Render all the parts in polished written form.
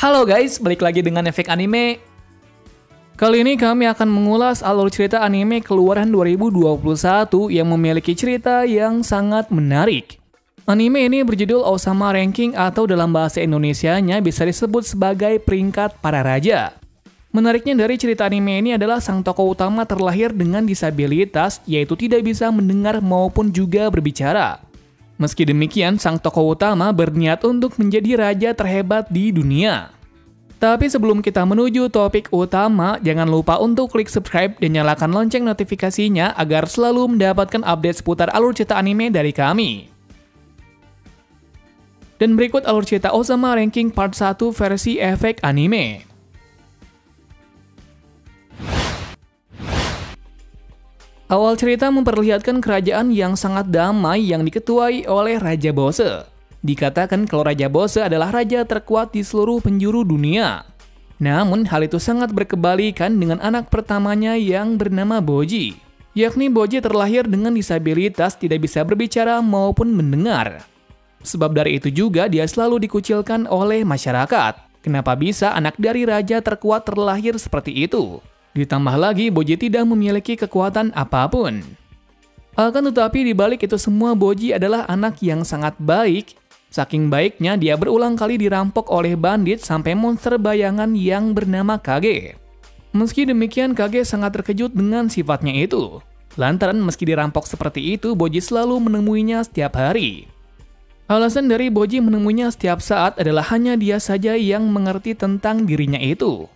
Halo guys, balik lagi dengan Efek Anime. Kali ini kami akan mengulas alur cerita anime keluaran 2021 yang memiliki cerita yang sangat menarik. Anime ini berjudul Osama Ranking atau dalam bahasa Indonesianya bisa disebut sebagai peringkat para raja. Menariknya dari cerita anime ini adalah sang tokoh utama terlahir dengan disabilitas, yaitu tidak bisa mendengar maupun juga berbicara. Meski demikian, sang tokoh utama berniat untuk menjadi raja terhebat di dunia. Tapi sebelum kita menuju topik utama, jangan lupa untuk klik subscribe dan nyalakan lonceng notifikasinya agar selalu mendapatkan update seputar alur cerita anime dari kami. Dan berikut alur cerita Osama Ranking Part 1 versi Efek Anime. Awal cerita memperlihatkan kerajaan yang sangat damai yang diketuai oleh Raja Bose. Dikatakan kalau Raja Bose adalah raja terkuat di seluruh penjuru dunia. Namun hal itu sangat berkebalikan dengan anak pertamanya yang bernama Boji. Yakni Boji terlahir dengan disabilitas tidak bisa berbicara maupun mendengar. Sebab dari itu juga dia selalu dikucilkan oleh masyarakat. Kenapa bisa anak dari raja terkuat terlahir seperti itu? Ditambah lagi, Boji tidak memiliki kekuatan apapun. Akan tetapi di balik itu semua, Boji adalah anak yang sangat baik. Saking baiknya, dia berulang kali dirampok oleh bandit sampai monster bayangan yang bernama Kage. Meski demikian, Kage sangat terkejut dengan sifatnya itu. Lantaran meski dirampok seperti itu, Boji selalu menemuinya setiap hari. Alasan dari Boji menemuinya setiap saat adalah hanya dia saja yang mengerti tentang dirinya itu.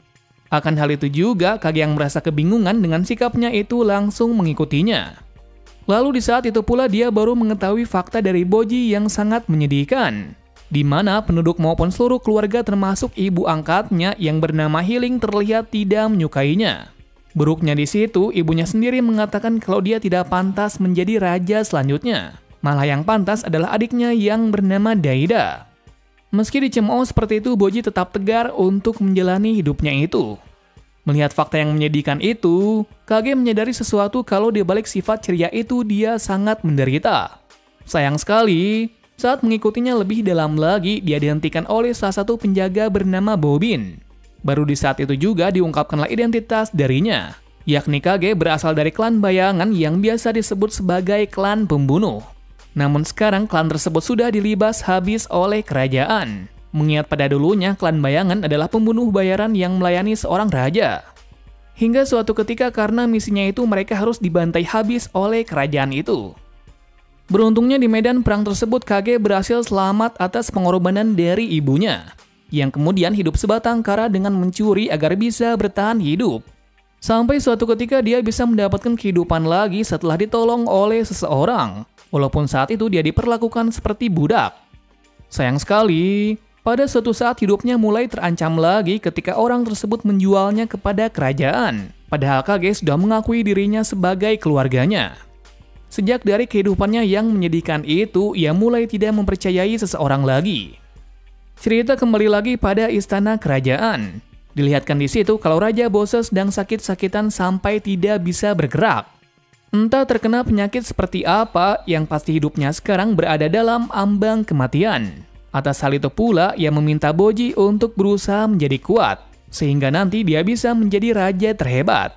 Akan hal itu juga, Kage yang merasa kebingungan dengan sikapnya itu langsung mengikutinya. Lalu di saat itu pula dia baru mengetahui fakta dari Boji yang sangat menyedihkan. Di mana penduduk maupun seluruh keluarga termasuk ibu angkatnya yang bernama Hiling terlihat tidak menyukainya. Buruknya di situ, ibunya sendiri mengatakan kalau dia tidak pantas menjadi raja selanjutnya. Malah yang pantas adalah adiknya yang bernama Daida. Meski dicemooh seperti itu, Boji tetap tegar untuk menjalani hidupnya itu. Melihat fakta yang menyedihkan itu, Kage menyadari sesuatu kalau di balik sifat ceria itu dia sangat menderita. Sayang sekali, saat mengikutinya lebih dalam lagi, dia dihentikan oleh salah satu penjaga bernama Bobin. Baru di saat itu juga diungkapkanlah identitas darinya, yakni Kage berasal dari klan bayangan yang biasa disebut sebagai klan pembunuh. Namun sekarang klan tersebut sudah dilibas habis oleh kerajaan. Mengingat pada dulunya klan bayangan adalah pembunuh bayaran yang melayani seorang raja. Hingga suatu ketika karena misinya itu mereka harus dibantai habis oleh kerajaan itu. Beruntungnya di medan perang tersebut Kage berhasil selamat atas pengorbanan dari ibunya. Yang kemudian hidup sebatang kara dengan mencuri agar bisa bertahan hidup. Sampai suatu ketika dia bisa mendapatkan kehidupan lagi setelah ditolong oleh seseorang. Walaupun saat itu dia diperlakukan seperti budak. Sayang sekali, pada suatu saat hidupnya mulai terancam lagi ketika orang tersebut menjualnya kepada kerajaan. Padahal Kage sudah mengakui dirinya sebagai keluarganya. Sejak dari kehidupannya yang menyedihkan itu, ia mulai tidak mempercayai seseorang lagi. Cerita kembali lagi pada istana kerajaan. Dilihatkan di situ kalau Raja Bose sedang sakit-sakitan sampai tidak bisa bergerak. Entah terkena penyakit seperti apa, yang pasti hidupnya sekarang berada dalam ambang kematian. Atas hal itu pula, ia meminta Boji untuk berusaha menjadi kuat, sehingga nanti dia bisa menjadi raja terhebat.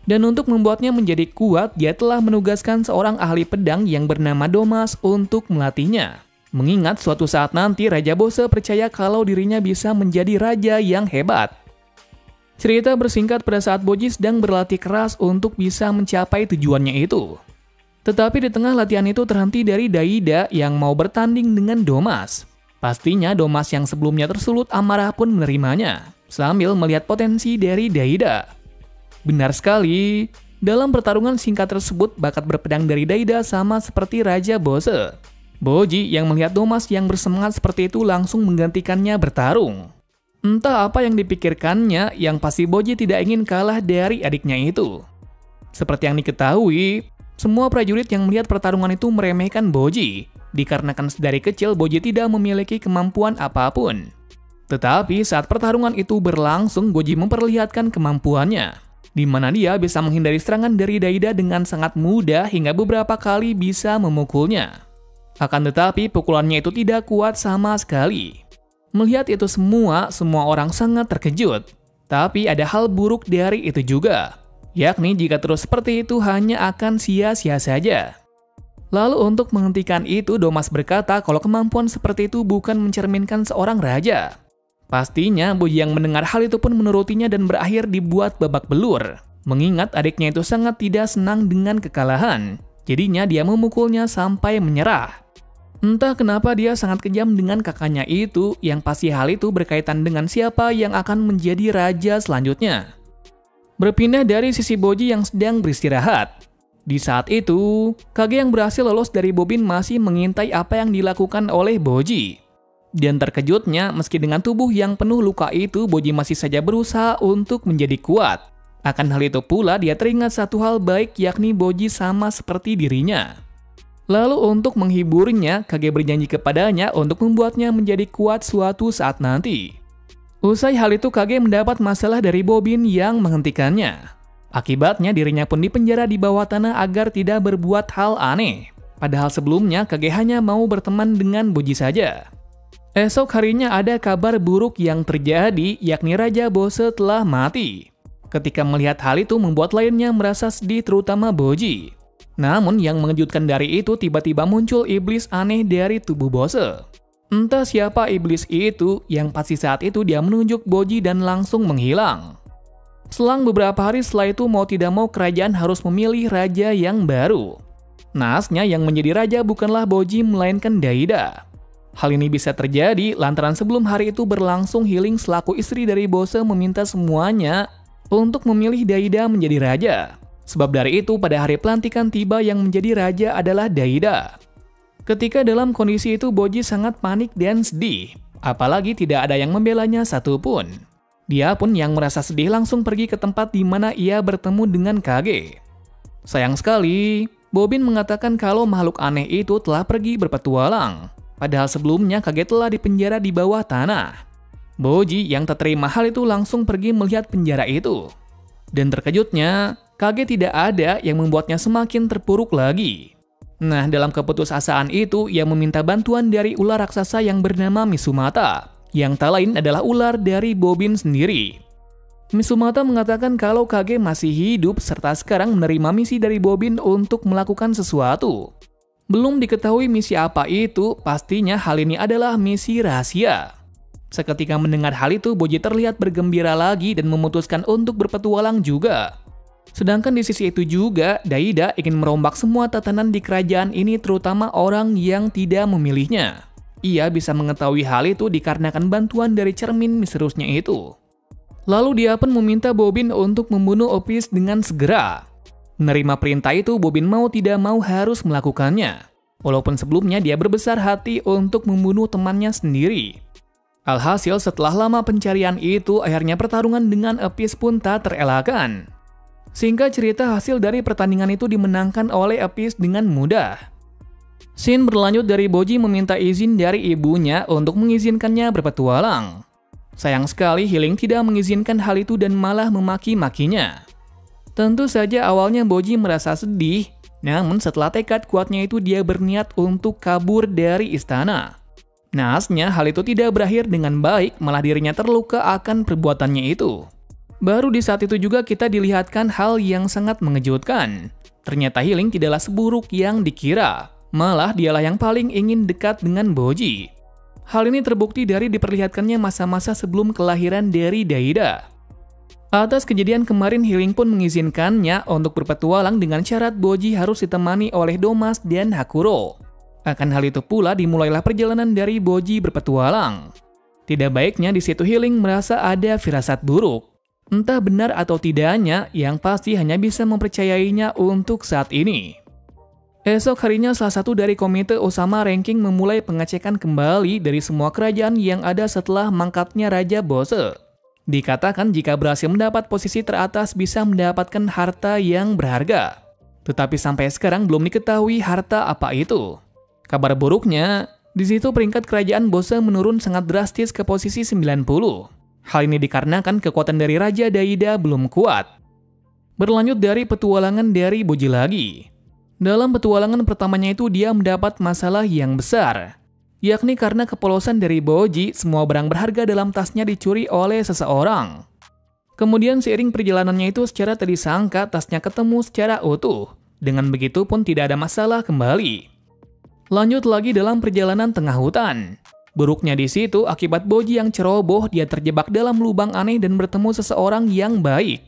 Dan untuk membuatnya menjadi kuat, dia telah menugaskan seorang ahli pedang yang bernama Domas untuk melatihnya. Mengingat suatu saat nanti Raja Bose percaya kalau dirinya bisa menjadi raja yang hebat. Cerita bersingkat pada saat Boji sedang berlatih keras untuk bisa mencapai tujuannya itu. Tetapi di tengah latihan itu terhenti dari Daida yang mau bertanding dengan Domas. Pastinya Domas yang sebelumnya tersulut amarah pun menerimanya, sambil melihat potensi dari Daida. Benar sekali, dalam pertarungan singkat tersebut bakat berpedang dari Daida sama seperti Raja Bose. Boji yang melihat Domas yang bersemangat seperti itu langsung menggantikannya bertarung. Entah apa yang dipikirkannya, yang pasti Boji tidak ingin kalah dari adiknya itu. Seperti yang diketahui, semua prajurit yang melihat pertarungan itu meremehkan Boji, dikarenakan dari kecil Boji tidak memiliki kemampuan apapun. Tetapi saat pertarungan itu berlangsung, Boji memperlihatkan kemampuannya, di mana dia bisa menghindari serangan dari Daida dengan sangat mudah hingga beberapa kali bisa memukulnya. Akan tetapi pukulannya itu tidak kuat sama sekali. Melihat itu semua orang sangat terkejut. Tapi ada hal buruk dari itu juga, yakni jika terus seperti itu hanya akan sia-sia saja. Lalu untuk menghentikan itu, Domas berkata kalau kemampuan seperti itu bukan mencerminkan seorang raja. Pastinya Boji yang mendengar hal itu pun menurutinya dan berakhir dibuat babak belur. Mengingat adiknya itu sangat tidak senang dengan kekalahan, jadinya dia memukulnya sampai menyerah. Entah kenapa dia sangat kejam dengan kakaknya itu, yang pasti hal itu berkaitan dengan siapa yang akan menjadi raja selanjutnya. Berpindah dari sisi Boji yang sedang beristirahat. Di saat itu, Kage yang berhasil lolos dari bobin masih mengintai apa yang dilakukan oleh Boji. Dan terkejutnya, meski dengan tubuh yang penuh luka itu, Boji masih saja berusaha untuk menjadi kuat. Akan hal itu pula, dia teringat satu hal baik, yakni Boji sama seperti dirinya. Lalu untuk menghiburnya, Kage berjanji kepadanya untuk membuatnya menjadi kuat suatu saat nanti. Usai hal itu, Kage mendapat masalah dari bobin yang menghentikannya. Akibatnya dirinya pun dipenjara di bawah tanah agar tidak berbuat hal aneh. Padahal sebelumnya Kage hanya mau berteman dengan Boji saja. Esok harinya ada kabar buruk yang terjadi, yakni Raja Bose telah mati. Ketika melihat hal itu membuat lainnya merasa sedih, terutama Boji. Namun yang mengejutkan dari itu, tiba-tiba muncul iblis aneh dari tubuh Bose. Entah siapa iblis itu, yang pasti saat itu dia menunjuk Boji dan langsung menghilang. Selang beberapa hari setelah itu, mau tidak mau kerajaan harus memilih raja yang baru. Naasnya yang menjadi raja bukanlah Boji melainkan Daida. Hal ini bisa terjadi lantaran sebelum hari itu berlangsung, Healing selaku istri dari Bose meminta semuanya untuk memilih Daida menjadi raja. Sebab dari itu pada hari pelantikan tiba yang menjadi raja adalah Daida. Ketika dalam kondisi itu Boji sangat panik dan sedih, apalagi tidak ada yang membelanya satupun. Dia pun yang merasa sedih langsung pergi ke tempat di mana ia bertemu dengan Kage. Sayang sekali, Bobin mengatakan kalau makhluk aneh itu telah pergi berpetualang. Padahal sebelumnya Kage telah dipenjara di bawah tanah. Boji yang tak terima hal itu langsung pergi melihat penjara itu. Dan terkejutnya, Kage tidak ada, yang membuatnya semakin terpuruk lagi. Nah, dalam keputusasaan itu, ia meminta bantuan dari ular raksasa yang bernama Misumata, yang tak lain adalah ular dari Bobin sendiri. Misumata mengatakan kalau Kage masih hidup serta sekarang menerima misi dari Bobin untuk melakukan sesuatu. Belum diketahui misi apa itu, pastinya hal ini adalah misi rahasia. Seketika mendengar hal itu, Boji terlihat bergembira lagi dan memutuskan untuk berpetualang juga. Sedangkan di sisi itu juga, Daida ingin merombak semua tatanan di kerajaan ini, terutama orang yang tidak memilihnya. Ia bisa mengetahui hal itu dikarenakan bantuan dari cermin misteriusnya itu. Lalu dia pun meminta Bobin untuk membunuh Opis dengan segera. Menerima perintah itu, Bobin mau tidak mau harus melakukannya. Walaupun sebelumnya dia berbesar hati untuk membunuh temannya sendiri. Alhasil setelah lama pencarian itu, akhirnya pertarungan dengan Opis pun tak terelakkan. Singkat cerita, hasil dari pertandingan itu dimenangkan oleh Opis dengan mudah. Scene berlanjut dari Boji meminta izin dari ibunya untuk mengizinkannya berpetualang. Sayang sekali Healing tidak mengizinkan hal itu dan malah memaki-makinya. Tentu saja awalnya Boji merasa sedih, namun setelah tekad kuatnya itu dia berniat untuk kabur dari istana. Naasnya hal itu tidak berakhir dengan baik, malah dirinya terluka akan perbuatannya itu. Baru di saat itu juga kita dilihatkan hal yang sangat mengejutkan. Ternyata Healing tidaklah seburuk yang dikira, malah dialah yang paling ingin dekat dengan Boji. Hal ini terbukti dari diperlihatkannya masa-masa sebelum kelahiran dari Daida. Atas kejadian kemarin, Healing pun mengizinkannya untuk berpetualang dengan syarat Boji harus ditemani oleh Domas dan Hakuro. Akan hal itu pula dimulailah perjalanan dari Boji berpetualang. Tidak baiknya di situ Healing merasa ada firasat buruk. Entah benar atau tidaknya, yang pasti hanya bisa mempercayainya untuk saat ini. Esok harinya salah satu dari komite Osama Ranking memulai pengecekan kembali dari semua kerajaan yang ada setelah mangkatnya Raja Bose. Dikatakan jika berhasil mendapat posisi teratas bisa mendapatkan harta yang berharga. Tetapi sampai sekarang belum diketahui harta apa itu. Kabar buruknya, di situ peringkat kerajaan Bose menurun sangat drastis ke posisi 90. Hal ini dikarenakan kekuatan dari Raja Daida belum kuat. Berlanjut dari petualangan dari Boji lagi. Dalam petualangan pertamanya itu dia mendapat masalah yang besar, yakni karena kepolosan dari Boji, semua barang berharga dalam tasnya dicuri oleh seseorang. Kemudian seiring perjalanannya itu secara tak disangka tasnya ketemu secara utuh. Dengan begitu pun tidak ada masalah kembali. Lanjut lagi dalam perjalanan tengah hutan. Buruknya di situ akibat Boji yang ceroboh, dia terjebak dalam lubang aneh dan bertemu seseorang yang baik.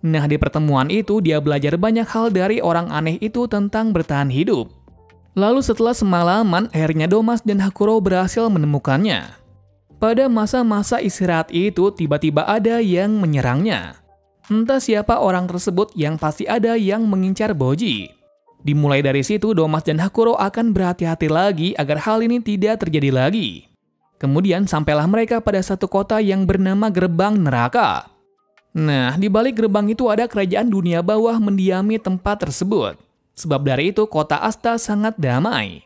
Nah, di pertemuan itu dia belajar banyak hal dari orang aneh itu tentang bertahan hidup. Lalu setelah semalaman, akhirnya Domas dan Hakuro berhasil menemukannya. Pada masa-masa istirahat itu, tiba-tiba ada yang menyerangnya. Entah siapa orang tersebut, yang pasti ada yang mengincar Boji. Dimulai dari situ, Domas dan Hakuro akan berhati-hati lagi agar hal ini tidak terjadi lagi. Kemudian sampailah mereka pada satu kota yang bernama Gerbang Neraka. Nah, di balik gerbang itu ada kerajaan dunia bawah mendiami tempat tersebut. Sebab dari itu kota Asta sangat damai.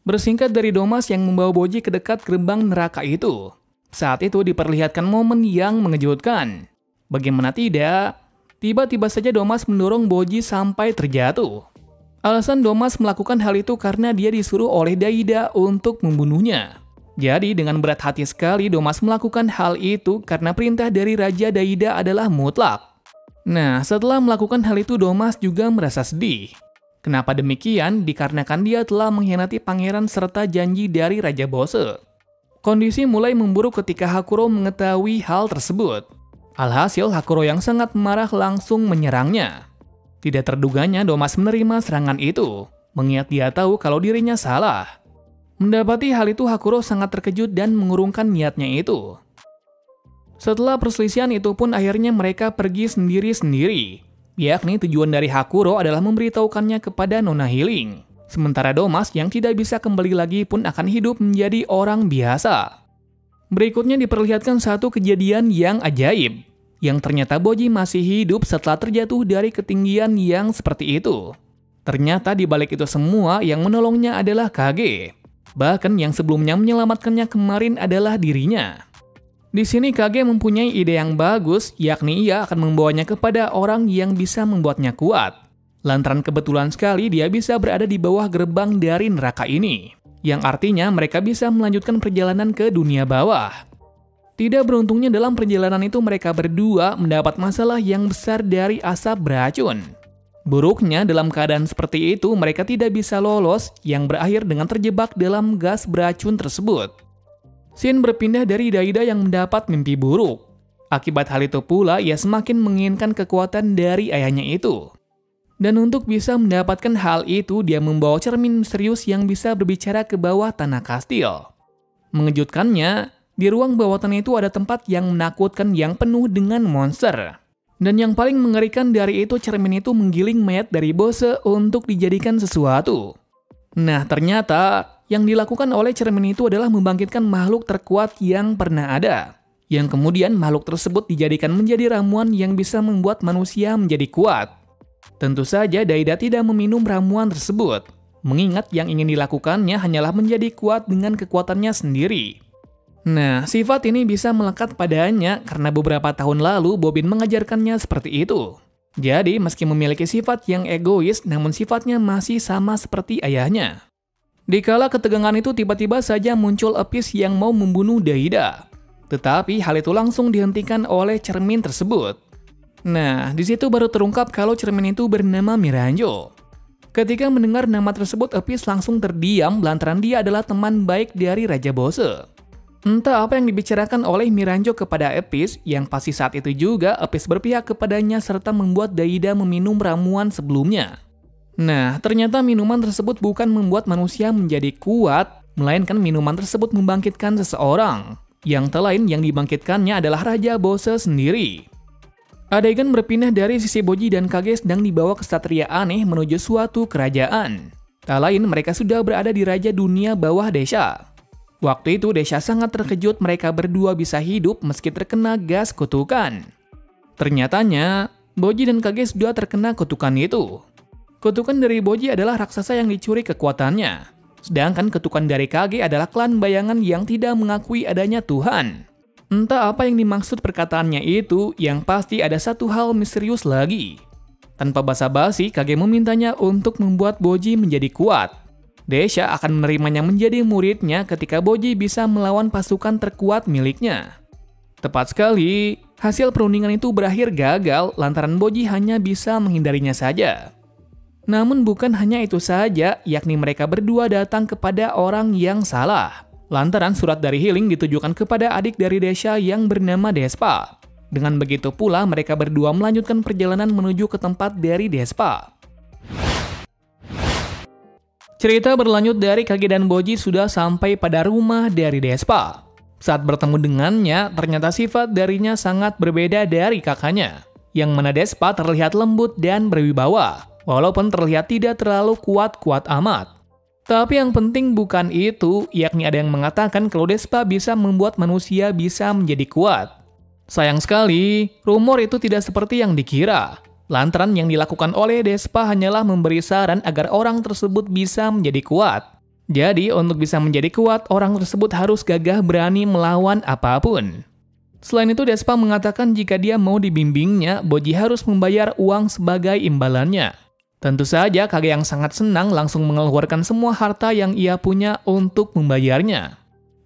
Bersingkat dari Domas yang membawa Boji ke dekat gerbang neraka itu. Saat itu diperlihatkan momen yang mengejutkan. Bagaimana tidak, tiba-tiba saja Domas mendorong Boji sampai terjatuh. Alasan Domas melakukan hal itu karena dia disuruh oleh Daida untuk membunuhnya. Jadi dengan berat hati sekali Domas melakukan hal itu karena perintah dari Raja Daida adalah mutlak. Nah, setelah melakukan hal itu Domas juga merasa sedih. Kenapa demikian? Dikarenakan dia telah mengkhianati pangeran serta janji dari Raja Bose. Kondisi mulai memburuk ketika Hakuro mengetahui hal tersebut. Alhasil Hakuro yang sangat marah langsung menyerangnya. Tidak terduganya Domas menerima serangan itu, mengingat dia tahu kalau dirinya salah. Mendapati hal itu Hakuro sangat terkejut dan mengurungkan niatnya itu. Setelah perselisihan itu pun akhirnya mereka pergi sendiri-sendiri. Yakni tujuan dari Hakuro adalah memberitahukannya kepada Nona Healing. Sementara Domas yang tidak bisa kembali lagi pun akan hidup menjadi orang biasa. Berikutnya diperlihatkan satu kejadian yang ajaib. Yang ternyata Boji masih hidup setelah terjatuh dari ketinggian yang seperti itu. Ternyata di balik itu semua yang menolongnya adalah Kage. Bahkan yang sebelumnya menyelamatkannya kemarin adalah dirinya. Di sini Kage mempunyai ide yang bagus, yakni ia akan membawanya kepada orang yang bisa membuatnya kuat. Lantaran kebetulan sekali dia bisa berada di bawah gerbang dari neraka ini, yang artinya mereka bisa melanjutkan perjalanan ke dunia bawah. Tidak beruntungnya dalam perjalanan itu mereka berdua mendapat masalah yang besar dari asap beracun. Buruknya dalam keadaan seperti itu mereka tidak bisa lolos, yang berakhir dengan terjebak dalam gas beracun tersebut. Shin berpindah dari Daida yang mendapat mimpi buruk. Akibat hal itu pula, ia semakin menginginkan kekuatan dari ayahnya itu. Dan untuk bisa mendapatkan hal itu, dia membawa cermin misterius yang bisa berbicara ke bawah tanah kastil. Mengejutkannya, di ruang bawah tanah itu ada tempat yang menakutkan yang penuh dengan monster. Dan yang paling mengerikan dari itu, cermin itu menggiling mayat dari Bose untuk dijadikan sesuatu. Nah, ternyata yang dilakukan oleh cermin itu adalah membangkitkan makhluk terkuat yang pernah ada. Yang kemudian makhluk tersebut dijadikan menjadi ramuan yang bisa membuat manusia menjadi kuat. Tentu saja Daida tidak meminum ramuan tersebut, mengingat yang ingin dilakukannya hanyalah menjadi kuat dengan kekuatannya sendiri. Nah, sifat ini bisa melekat padanya karena beberapa tahun lalu Bobin mengajarkannya seperti itu. Jadi, meski memiliki sifat yang egois, namun sifatnya masih sama seperti ayahnya. Dikala ketegangan itu tiba-tiba saja muncul Apis yang mau membunuh Daida. Tetapi hal itu langsung dihentikan oleh cermin tersebut. Nah, di situ baru terungkap kalau cermin itu bernama Miranjo. Ketika mendengar nama tersebut, Apis langsung terdiam lantaran dia adalah teman baik dari Raja Bose. Entah apa yang dibicarakan oleh Miranjo kepada Apis, yang pasti saat itu juga Apis berpihak kepadanya serta membuat Daida meminum ramuan sebelumnya. Nah, ternyata minuman tersebut bukan membuat manusia menjadi kuat, melainkan minuman tersebut membangkitkan seseorang. Yang lain yang dibangkitkannya adalah Raja Bose sendiri. Adegan berpindah dari sisi Boji dan Kage sedang dibawa ke Ksatria aneh menuju suatu kerajaan. Tak lain mereka sudah berada di Raja Dunia Bawah Desa. Waktu itu Desha sangat terkejut mereka berdua bisa hidup meski terkena gas kutukan. Ternyatanya, Boji dan Kage sudah terkena kutukan itu. Kutukan dari Boji adalah raksasa yang dicuri kekuatannya. Sedangkan kutukan dari Kage adalah klan bayangan yang tidak mengakui adanya Tuhan. Entah apa yang dimaksud perkataannya itu, yang pasti ada satu hal misterius lagi. Tanpa basa-basi, Kage memintanya untuk membuat Boji menjadi kuat. Desha akan menerimanya menjadi muridnya ketika Boji bisa melawan pasukan terkuat miliknya. Tepat sekali, hasil perundingan itu berakhir gagal lantaran Boji hanya bisa menghindarinya saja. Namun bukan hanya itu saja, yakni mereka berdua datang kepada orang yang salah. Lantaran surat dari Healing ditujukan kepada adik dari Desha yang bernama Despa. Dengan begitu pula mereka berdua melanjutkan perjalanan menuju ke tempat dari Despa. Cerita berlanjut dari Kage dan Boji sudah sampai pada rumah dari Despa. Saat bertemu dengannya, ternyata sifat darinya sangat berbeda dari kakaknya. Yang mana Despa terlihat lembut dan berwibawa, walaupun terlihat tidak terlalu kuat-kuat amat. Tapi yang penting bukan itu, yakni ada yang mengatakan kalau Despa bisa membuat manusia bisa menjadi kuat. Sayang sekali, rumor itu tidak seperti yang dikira. Lantaran yang dilakukan oleh Despa hanyalah memberi saran agar orang tersebut bisa menjadi kuat. Jadi untuk bisa menjadi kuat, orang tersebut harus gagah berani melawan apapun. Selain itu Despa mengatakan jika dia mau dibimbingnya, Boji harus membayar uang sebagai imbalannya. Tentu saja Kage yang sangat senang langsung mengeluarkan semua harta yang ia punya untuk membayarnya.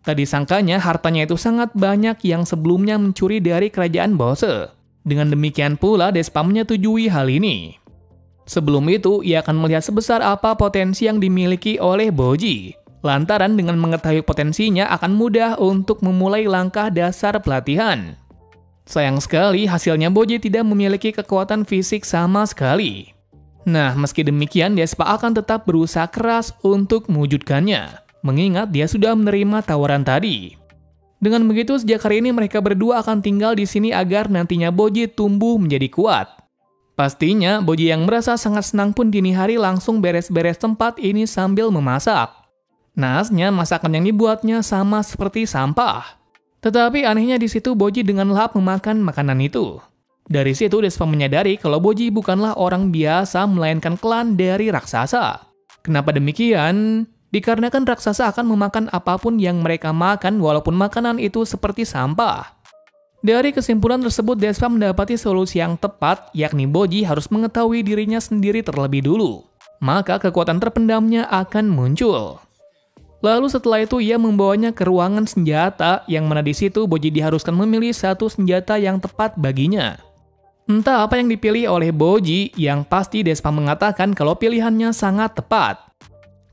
Tadi sangkanya hartanya itu sangat banyak yang sebelumnya mencuri dari kerajaan Bose. Dengan demikian pula Despa menyetujui hal ini. Sebelum itu ia akan melihat sebesar apa potensi yang dimiliki oleh Boji. Lantaran dengan mengetahui potensinya akan mudah untuk memulai langkah dasar pelatihan. Sayang sekali hasilnya Boji tidak memiliki kekuatan fisik sama sekali. Nah, meski demikian, Despa akan tetap berusaha keras untuk mewujudkannya, mengingat dia sudah menerima tawaran tadi. Dengan begitu, sejak hari ini mereka berdua akan tinggal di sini agar nantinya Boji tumbuh menjadi kuat. Pastinya, Boji yang merasa sangat senang pun dini hari langsung beres-beres tempat ini sambil memasak. Naasnya, masakan yang dibuatnya sama seperti sampah. Tetapi anehnya di situ Boji dengan lahap memakan makanan itu. Dari situ Despa menyadari kalau Boji bukanlah orang biasa melainkan klan dari raksasa. Kenapa demikian? Dikarenakan raksasa akan memakan apapun yang mereka makan walaupun makanan itu seperti sampah. Dari kesimpulan tersebut Despa mendapati solusi yang tepat, yakni Boji harus mengetahui dirinya sendiri terlebih dulu. Maka kekuatan terpendamnya akan muncul. Lalu setelah itu ia membawanya ke ruangan senjata yang mana di situ Boji diharuskan memilih satu senjata yang tepat baginya. Entah apa yang dipilih oleh Boji, yang pasti Despa mengatakan kalau pilihannya sangat tepat.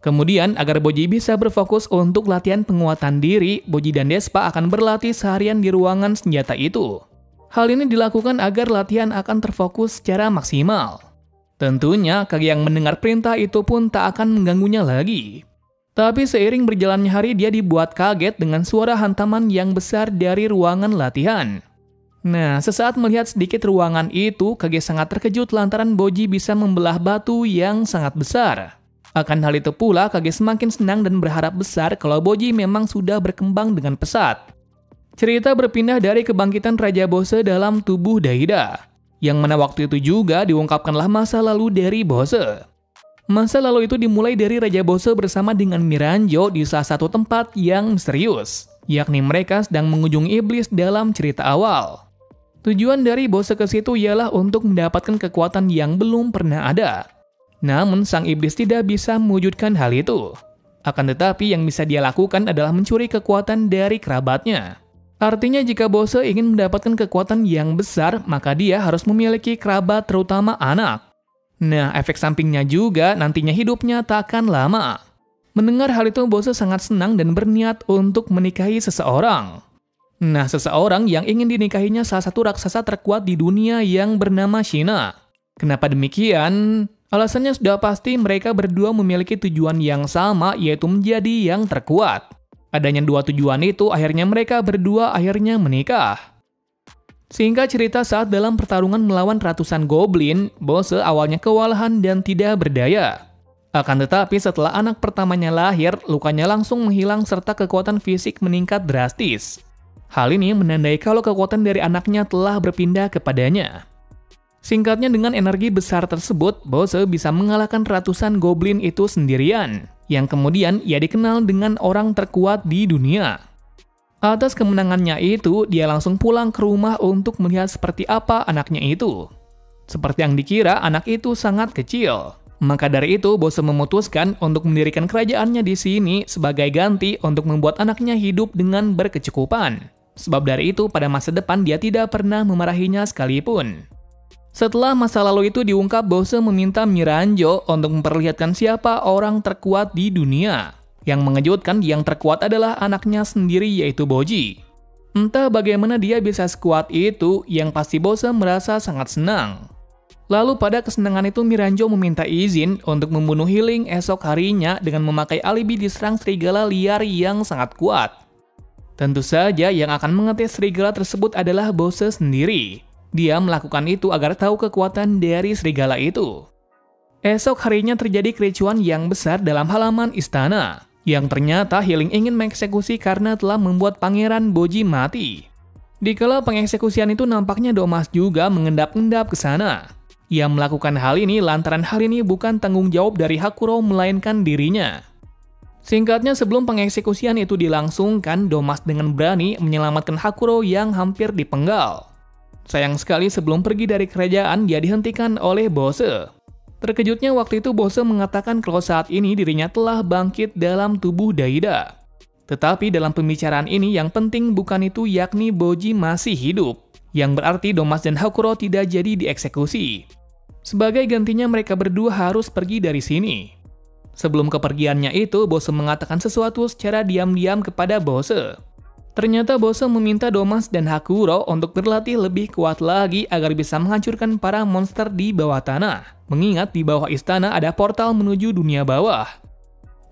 Kemudian, agar Boji bisa berfokus untuk latihan penguatan diri, Boji dan Despa akan berlatih seharian di ruangan senjata itu. Hal ini dilakukan agar latihan akan terfokus secara maksimal. Tentunya, Kage yang mendengar perintah itu pun tak akan mengganggunya lagi. Tapi seiring berjalannya hari, dia dibuat kaget dengan suara hantaman yang besar dari ruangan latihan. Nah, sesaat melihat sedikit ruangan itu, Kage sangat terkejut lantaran Boji bisa membelah batu yang sangat besar. Akan hal itu pula, Kage semakin senang dan berharap besar kalau Boji memang sudah berkembang dengan pesat. Cerita berpindah dari kebangkitan Raja Bose dalam tubuh Daida, yang mana waktu itu juga diungkapkanlah masa lalu dari Bose. Masa lalu itu dimulai dari Raja Bose bersama dengan Miranjo di salah satu tempat yang misterius, yakni mereka sedang mengunjungi iblis dalam cerita awal. Tujuan dari Bose ke situ ialah untuk mendapatkan kekuatan yang belum pernah ada. Namun sang iblis tidak bisa mewujudkan hal itu. Akan tetapi yang bisa dia lakukan adalah mencuri kekuatan dari kerabatnya. Artinya jika Bose ingin mendapatkan kekuatan yang besar, maka dia harus memiliki kerabat terutama anak. Nah, efek sampingnya juga nantinya hidupnya tak akan lama. Mendengar hal itu Bose sangat senang dan berniat untuk menikahi seseorang. Nah, seseorang yang ingin dinikahinya salah satu raksasa terkuat di dunia yang bernama Shina. Kenapa demikian? Alasannya sudah pasti mereka berdua memiliki tujuan yang sama, yaitu menjadi yang terkuat. Adanya dua tujuan itu, akhirnya mereka berdua akhirnya menikah. Singkat cerita, saat dalam pertarungan melawan ratusan goblin, Bose awalnya kewalahan dan tidak berdaya. Akan tetapi setelah anak pertamanya lahir, lukanya langsung menghilang serta kekuatan fisik meningkat drastis. Hal ini menandai kalau kekuatan dari anaknya telah berpindah kepadanya. Singkatnya, dengan energi besar tersebut, Bose bisa mengalahkan ratusan goblin itu sendirian, yang kemudian ia dikenal dengan orang terkuat di dunia. Atas kemenangannya itu, dia langsung pulang ke rumah untuk melihat seperti apa anaknya itu. Seperti yang dikira, anak itu sangat kecil. Maka dari itu, Bose memutuskan untuk mendirikan kerajaannya di sini sebagai ganti untuk membuat anaknya hidup dengan berkecukupan. Sebab dari itu, pada masa depan dia tidak pernah memarahinya sekalipun. Setelah masa lalu itu diungkap, Bose meminta Miranjo untuk memperlihatkan siapa orang terkuat di dunia. Yang mengejutkan, yang terkuat adalah anaknya sendiri, yaitu Boji. Entah bagaimana dia bisa sekuat itu, yang pasti Bose merasa sangat senang. Lalu pada kesenangan itu Miranjo meminta izin untuk membunuh Healing esok harinya dengan memakai alibi diserang serigala liar yang sangat kuat. Tentu saja yang akan mengetes serigala tersebut adalah Bose sendiri. Dia melakukan itu agar tahu kekuatan dari serigala itu. Esok harinya terjadi kericuan yang besar dalam halaman istana, yang ternyata Healing ingin mengeksekusi karena telah membuat Pangeran Boji mati. Dikala pengeksekusian itu nampaknya Domas juga mengendap-endap ke sana. Ia melakukan hal ini lantaran hal ini bukan tanggung jawab dari Hakuro melainkan dirinya. Singkatnya, sebelum pengeksekusian itu dilangsungkan, Domas dengan berani menyelamatkan Hakuro yang hampir dipenggal. Sayang sekali sebelum pergi dari kerajaan dia dihentikan oleh Bose. Terkejutnya waktu itu Bose mengatakan kalau saat ini dirinya telah bangkit dalam tubuh Daida. Tetapi dalam pembicaraan ini yang penting bukan itu, yakni Boji masih hidup. Yang berarti Domas dan Hakuro tidak jadi dieksekusi. Sebagai gantinya mereka berdua harus pergi dari sini. Sebelum kepergiannya itu, Bose mengatakan sesuatu secara diam-diam kepada Bose. Ternyata Bose meminta Domas dan Hakuro untuk berlatih lebih kuat lagi agar bisa menghancurkan para monster di bawah tanah. Mengingat di bawah istana ada portal menuju dunia bawah.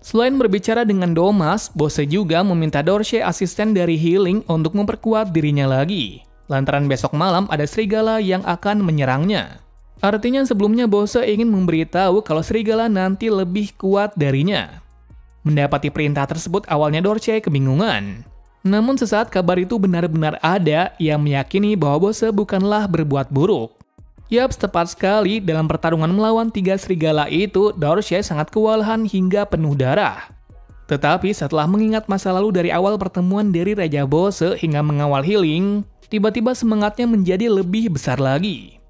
Selain berbicara dengan Domas, Bose juga meminta Dorshe, asisten dari Healing, untuk memperkuat dirinya lagi. Lantaran besok malam ada serigala yang akan menyerangnya. Artinya sebelumnya Bose ingin memberitahu kalau serigala nanti lebih kuat darinya. Mendapati perintah tersebut awalnya Dorshe kebingungan. Namun sesaat kabar itu benar-benar ada yang meyakini bahwa Bose bukanlah berbuat buruk. Yap, tepat sekali dalam pertarungan melawan 3 serigala itu, Dorshe sangat kewalahan hingga penuh darah. Tetapi setelah mengingat masa lalu dari awal pertemuan dari Raja Bose hingga mengawal Healing, tiba-tiba semangatnya menjadi lebih besar lagi.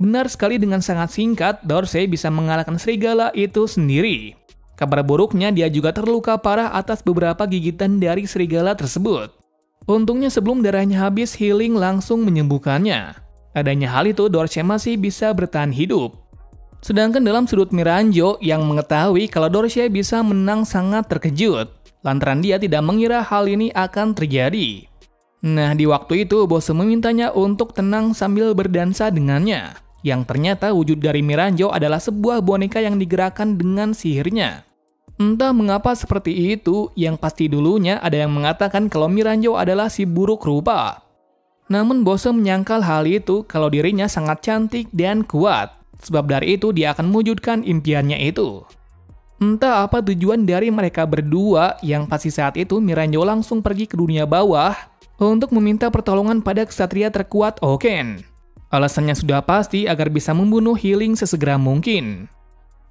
Benar sekali, dengan sangat singkat, Dorshe bisa mengalahkan serigala itu sendiri. Kabar buruknya dia juga terluka parah atas beberapa gigitan dari serigala tersebut. Untungnya sebelum darahnya habis, Healing langsung menyembuhkannya. Adanya hal itu, Dorshe masih bisa bertahan hidup. Sedangkan dalam sudut Miranjo yang mengetahui kalau Dorshe bisa menang sangat terkejut, lantaran dia tidak mengira hal ini akan terjadi. Nah, di waktu itu Bose memintanya untuk tenang sambil berdansa dengannya. Yang ternyata wujud dari Miranjo adalah sebuah boneka yang digerakkan dengan sihirnya. Entah mengapa seperti itu, yang pasti dulunya ada yang mengatakan kalau Miranjo adalah si buruk rupa. Namun Bose menyangkal hal itu kalau dirinya sangat cantik dan kuat. Sebab dari itu dia akan mewujudkan impiannya itu. Entah apa tujuan dari mereka berdua, yang pasti saat itu Miranjo langsung pergi ke dunia bawah untuk meminta pertolongan pada ksatria terkuat Oken. Alasannya sudah pasti agar bisa membunuh Healing sesegera mungkin.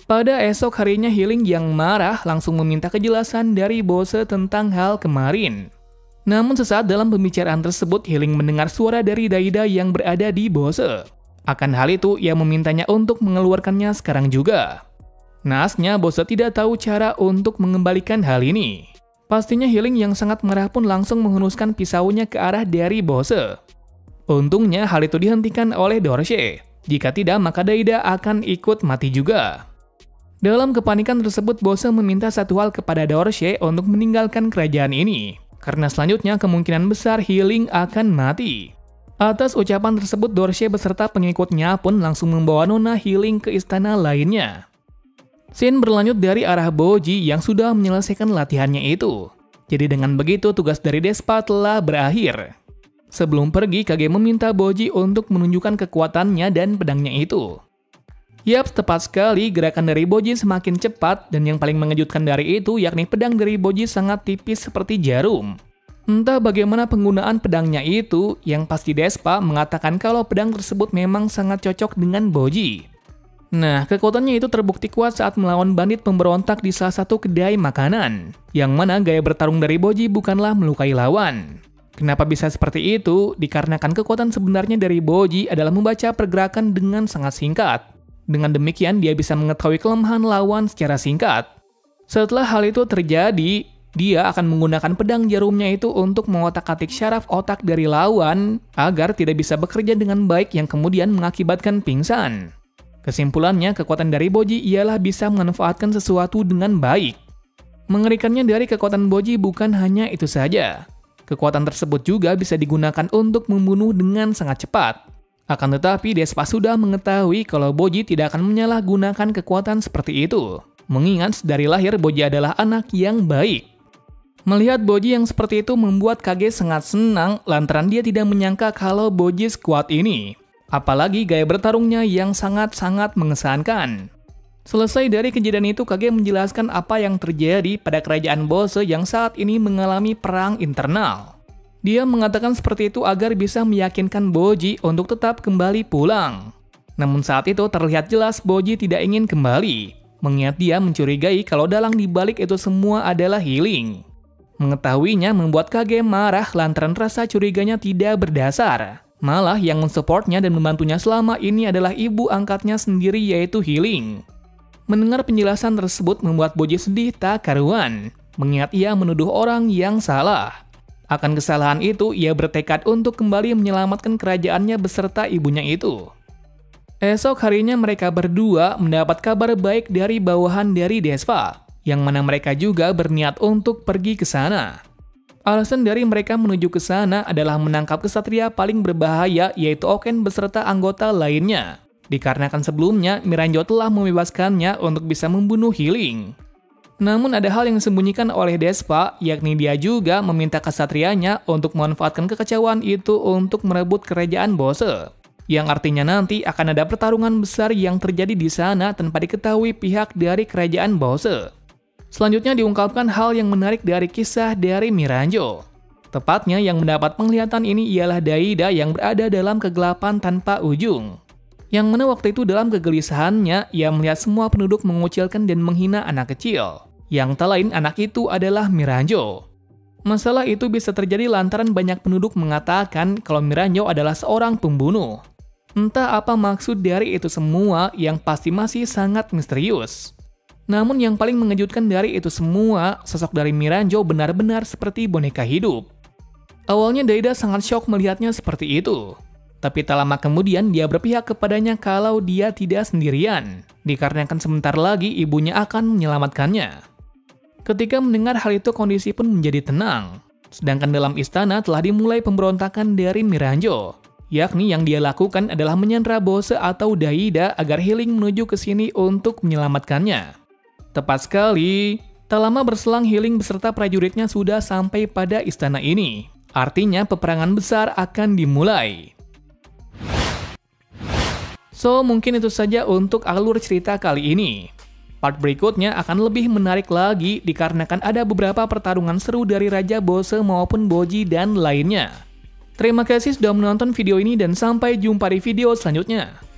Pada esok harinya Healing yang marah langsung meminta kejelasan dari Bose tentang hal kemarin. Namun sesaat dalam pembicaraan tersebut Healing mendengar suara dari Daida yang berada di Bose. Akan hal itu ia memintanya untuk mengeluarkannya sekarang juga. Naasnya Bose tidak tahu cara untuk mengembalikan hal ini. Pastinya Healing yang sangat marah pun langsung menghunuskan pisaunya ke arah dari Bose. Untungnya hal itu dihentikan oleh Dorshe. Jika tidak, maka Daida akan ikut mati juga. Dalam kepanikan tersebut, Bose meminta satu hal kepada Dorshe untuk meninggalkan kerajaan ini. Karena selanjutnya kemungkinan besar Healing akan mati. Atas ucapan tersebut, Dorshe beserta pengikutnya pun langsung membawa Nona Healing ke istana lainnya. Scene berlanjut dari arah Boji yang sudah menyelesaikan latihannya itu. Jadi dengan begitu tugas dari Despa telah berakhir. Sebelum pergi, Kage meminta Boji untuk menunjukkan kekuatannya dan pedangnya itu. Yap, tepat sekali, gerakan dari Boji semakin cepat dan yang paling mengejutkan dari itu yakni pedang dari Boji sangat tipis seperti jarum. Entah bagaimana penggunaan pedangnya itu, yang pasti Despa mengatakan kalau pedang tersebut memang sangat cocok dengan Boji. Nah, kekuatannya itu terbukti kuat saat melawan bandit pemberontak di salah satu kedai makanan, yang mana gaya bertarung dari Boji bukanlah melukai lawan. Kenapa bisa seperti itu? Dikarenakan kekuatan sebenarnya dari Boji adalah membaca pergerakan dengan sangat singkat. Dengan demikian, dia bisa mengetahui kelemahan lawan secara singkat. Setelah hal itu terjadi, dia akan menggunakan pedang jarumnya itu untuk mengotak-atik syaraf otak dari lawan agar tidak bisa bekerja dengan baik yang kemudian mengakibatkan pingsan. Kesimpulannya, kekuatan dari Boji ialah bisa memanfaatkan sesuatu dengan baik. Mengerikannya dari kekuatan Boji bukan hanya itu saja. Kekuatan tersebut juga bisa digunakan untuk membunuh dengan sangat cepat. Akan tetapi, Despa sudah mengetahui kalau Boji tidak akan menyalahgunakan kekuatan seperti itu. Mengingat dari lahir Boji adalah anak yang baik. Melihat Boji yang seperti itu membuat Kage sangat senang lantaran dia tidak menyangka kalau Boji sekuat ini. Apalagi gaya bertarungnya yang sangat-sangat mengesankan. Selesai dari kejadian itu, Kage menjelaskan apa yang terjadi pada kerajaan Bose yang saat ini mengalami perang internal. Dia mengatakan seperti itu agar bisa meyakinkan Boji untuk tetap kembali pulang. Namun saat itu terlihat jelas Boji tidak ingin kembali, mengingat dia mencurigai kalau dalang dibalik itu semua adalah healing. Mengetahuinya membuat Kage marah lantaran rasa curiganya tidak berdasar. Malah yang mensupportnya dan membantunya selama ini adalah ibu angkatnya sendiri yaitu Healing. Mendengar penjelasan tersebut membuat Boji sedih tak karuan, mengingat ia menuduh orang yang salah. Akan kesalahan itu, ia bertekad untuk kembali menyelamatkan kerajaannya beserta ibunya itu. Esok harinya mereka berdua mendapat kabar baik dari bawahan dari Despa, yang mana mereka juga berniat untuk pergi ke sana. Alasan dari mereka menuju ke sana adalah menangkap kesatria paling berbahaya yaitu Oken beserta anggota lainnya. Dikarenakan sebelumnya Miranjo telah membebaskannya untuk bisa membunuh Healing. Namun ada hal yang disembunyikan oleh Despa, yakni dia juga meminta kesatrianya untuk memanfaatkan kekacauan itu untuk merebut kerajaan Bose. Yang artinya nanti akan ada pertarungan besar yang terjadi di sana tanpa diketahui pihak dari kerajaan Bose. Selanjutnya diungkapkan hal yang menarik dari kisah dari Miranjo. Tepatnya yang mendapat penglihatan ini ialah Daida yang berada dalam kegelapan tanpa ujung. Yang mana waktu itu dalam kegelisahannya, ia melihat semua penduduk mengucilkan dan menghina anak kecil. Yang tak lain anak itu adalah Miranjo. Masalah itu bisa terjadi lantaran banyak penduduk mengatakan kalau Miranjo adalah seorang pembunuh. Entah apa maksud dari itu semua yang pasti masih sangat misterius. Namun yang paling mengejutkan dari itu semua, sosok dari Miranjo benar-benar seperti boneka hidup. Awalnya Daida sangat syok melihatnya seperti itu. Tapi tak lama kemudian dia berpihak kepadanya kalau dia tidak sendirian, dikarenakan sebentar lagi ibunya akan menyelamatkannya. Ketika mendengar hal itu kondisi pun menjadi tenang. Sedangkan dalam istana telah dimulai pemberontakan dari Miranjo. Yakni yang dia lakukan adalah menyandra Bose atau Daida agar Healing menuju ke sini untuk menyelamatkannya. Tepat sekali, tak lama berselang Healing beserta prajuritnya sudah sampai pada istana ini. Artinya peperangan besar akan dimulai. So, mungkin itu saja untuk alur cerita kali ini. Part berikutnya akan lebih menarik lagi dikarenakan ada beberapa pertarungan seru dari Raja Bose maupun Boji dan lainnya. Terima kasih sudah menonton video ini dan sampai jumpa di video selanjutnya.